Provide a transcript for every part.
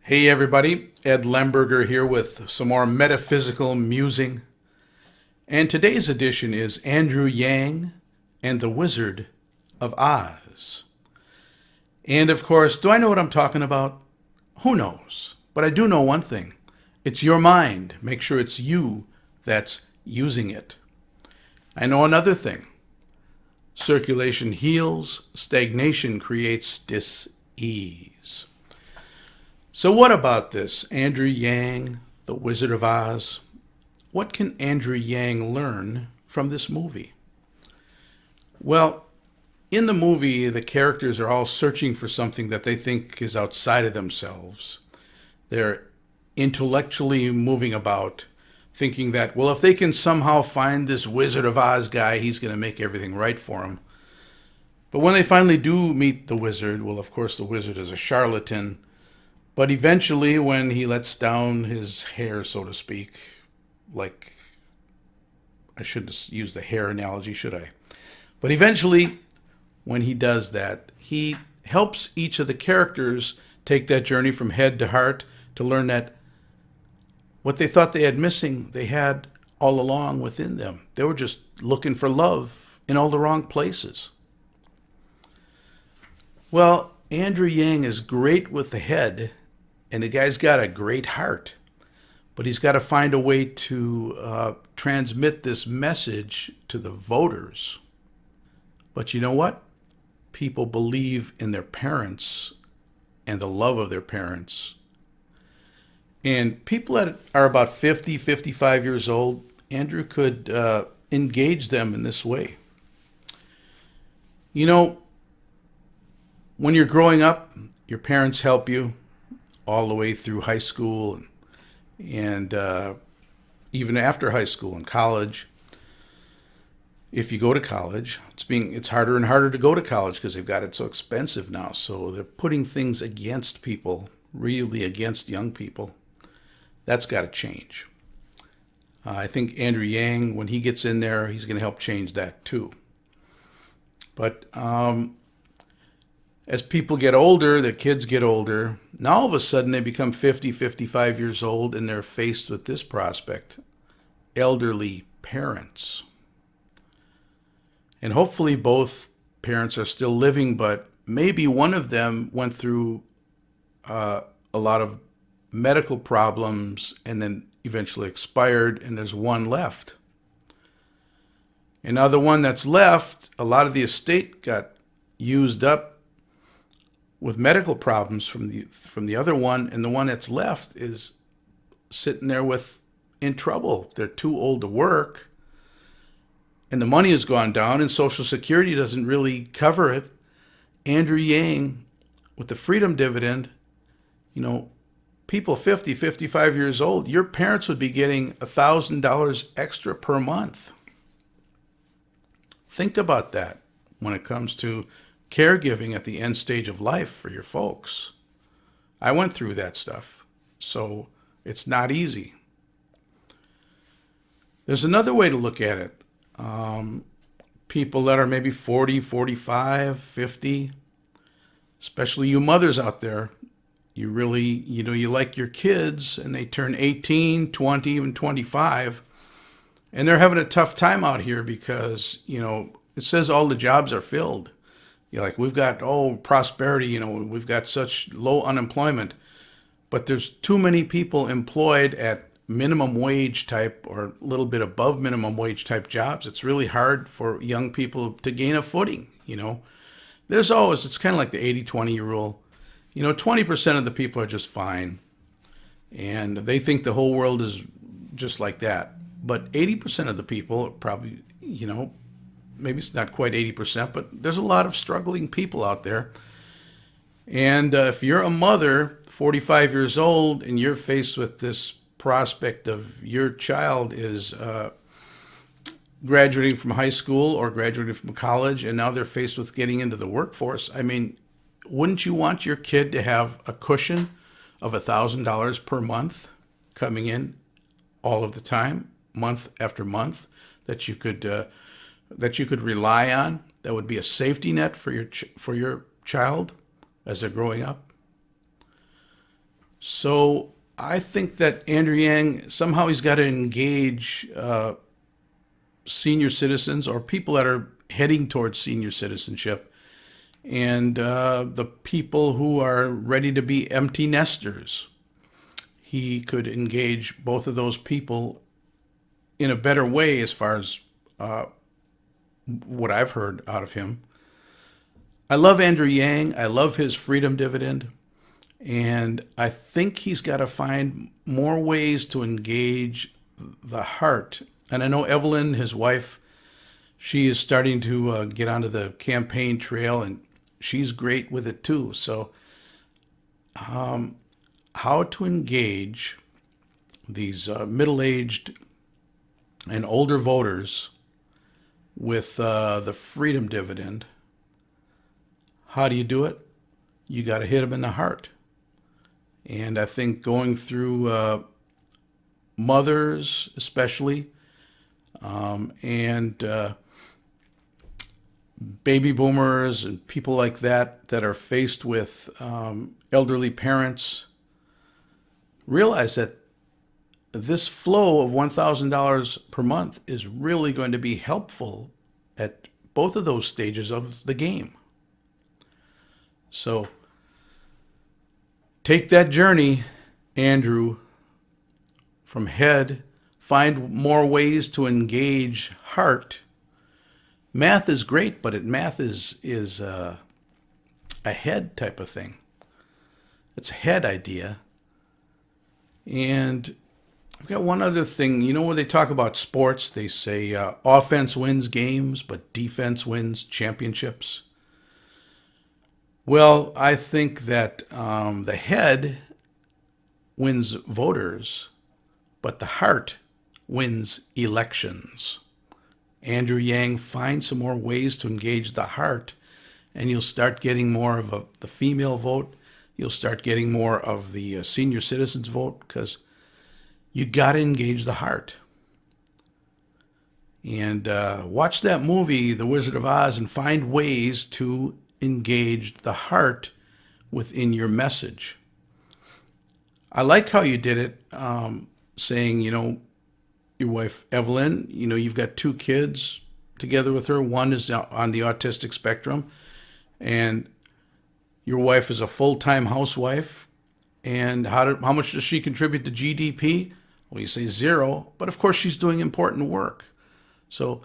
Hey everybody, Ed Lemberger here with some more metaphysical musing. And today's edition is Andrew Yang and the Wizard of Oz. And of course, do I know what I'm talking about? Who knows? But I do know one thing. It's your mind. Make sure it's you that's using it. I know another thing. Circulation heals, stagnation creates dis-ease. So what about this? Andrew Yang, the Wizard of Oz. What can Andrew Yang learn from this movie? Well, in the movie, the characters are all searching for something that they think is outside of themselves. They're intellectually moving about, thinking that, well, if they can somehow find this Wizard of Oz guy, he's going to make everything right for them. But when they finally do meet the wizard, well, of course, the wizard is a charlatan. But eventually, when he lets down his hair, so to speak, like, I shouldn't use the hair analogy, should I? But eventually, when he does that, he helps each of the characters take that journey from head to heart to learn that what they thought they had missing, they had all along within them. They were just looking for love in all the wrong places. Well, Andrew Yang is great with the head, and the guy's got a great heart, but he's got to find a way to transmit this message to the voters. But you know what? People believe in their parents and the love of their parents. And people that are about 50, 55 years old, Andrew could engage them in this way. You know, when you're growing up, your parents help you all the way through high school and even after high school and college. If you go to college, it's harder and harder to go to college because they've got it so expensive now. So they're putting things against people, really against young people. That's got to change. I think Andrew Yang, when he gets in there, he's going to help change that too. But as people get older, the kids get older, now all of a sudden they become 50, 55 years old and they're faced with this prospect: elderly parents. And hopefully both parents are still living, but maybe one of them went through a lot of medical problems and then eventually expired, and there's one left. And now the one that's left, a lot of the estate got used up with medical problems from the other one, and the one that's left is sitting there in trouble. They're too old to work, and the money has gone down, and Social Security doesn't really cover it. Andrew Yang, with the freedom dividend, people 50, 55 years old, your parents would be getting $1,000 extra per month. Think about that when it comes to caregiving at the end stage of life for your folks. I went through that stuff, so it's not easy. There's another way to look at it. People that are maybe 40, 45, 50, especially you mothers out there, you really, you like your kids and they turn 18, 20, even 25, and they're having a tough time out here because, it says all the jobs are filled. Like, we've got, prosperity, we've got such low unemployment, but there's too many people employed at minimum wage type or a little bit above minimum wage type jobs. It's really hard for young people to gain a footing, it's kind of like the 80-20 rule. 20% of the people are just fine, and they think the whole world is just like that. But 80% of the people are probably, maybe it's not quite 80%, but there's a lot of struggling people out there. And if you're a mother, 45 years old, and you're faced with this prospect of your child is graduating from high school or graduating from college, and now they're faced with getting into the workforce, wouldn't you want your kid to have a cushion of $1,000 per month coming in all of the time, month after month, that you could rely on? That would be a safety net for your child as they're growing up. So I think that Andrew Yang, somehow he's got to engage senior citizens or people that are heading towards senior citizenship, and the people who are ready to be empty nesters. He could engage both of those people in a better way as far as what I've heard out of him. I love Andrew Yang. I love his freedom dividend. And I think he's got to find more ways to engage the heart. And I know Evelyn, his wife, she is starting to get onto the campaign trail, and she's great with it too. So, how to engage these middle-aged and older voters with the freedom dividend. How do you do it? You got to hit them in the heart. And I think going through mothers especially, and baby boomers and people like that that are faced with elderly parents, realize that this flow of $1,000 per month is really going to be helpful at both of those stages of the game. So take that journey, Andrew, from head. Find more ways to engage heart. Math is great, but math is a head type of thing. It's a head idea. And I've got one other thing. You know, when they talk about sports, they say offense wins games, but defense wins championships. Well, I think that the head wins voters, but the heart wins elections. Andrew Yang, find some more ways to engage the heart, and you'll start getting more of the female vote. You'll start getting more of the senior citizens vote, because you got to engage the heart. And watch that movie, The Wizard of Oz, and find ways to engage the heart within your message. I like how you did it, saying, you know, your wife Evelyn, you know, you've got 2 kids together with her. One is on the autistic spectrum, and your wife is a full-time housewife. And how much does she contribute to GDP? Well, you say 0, but of course she's doing important work. So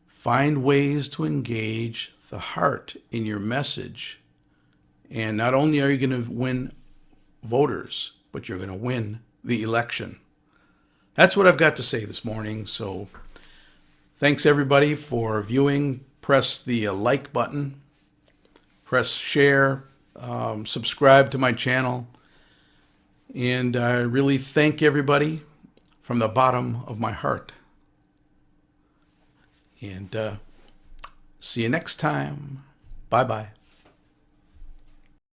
find ways to engage the heart in your message. And not only are you going to win voters, but you're going to win the election. That's what I've got to say this morning. So thanks everybody for viewing. Press the like button, press share, subscribe to my channel. And I really thank everybody from the bottom of my heart. And see you next time. Bye-bye.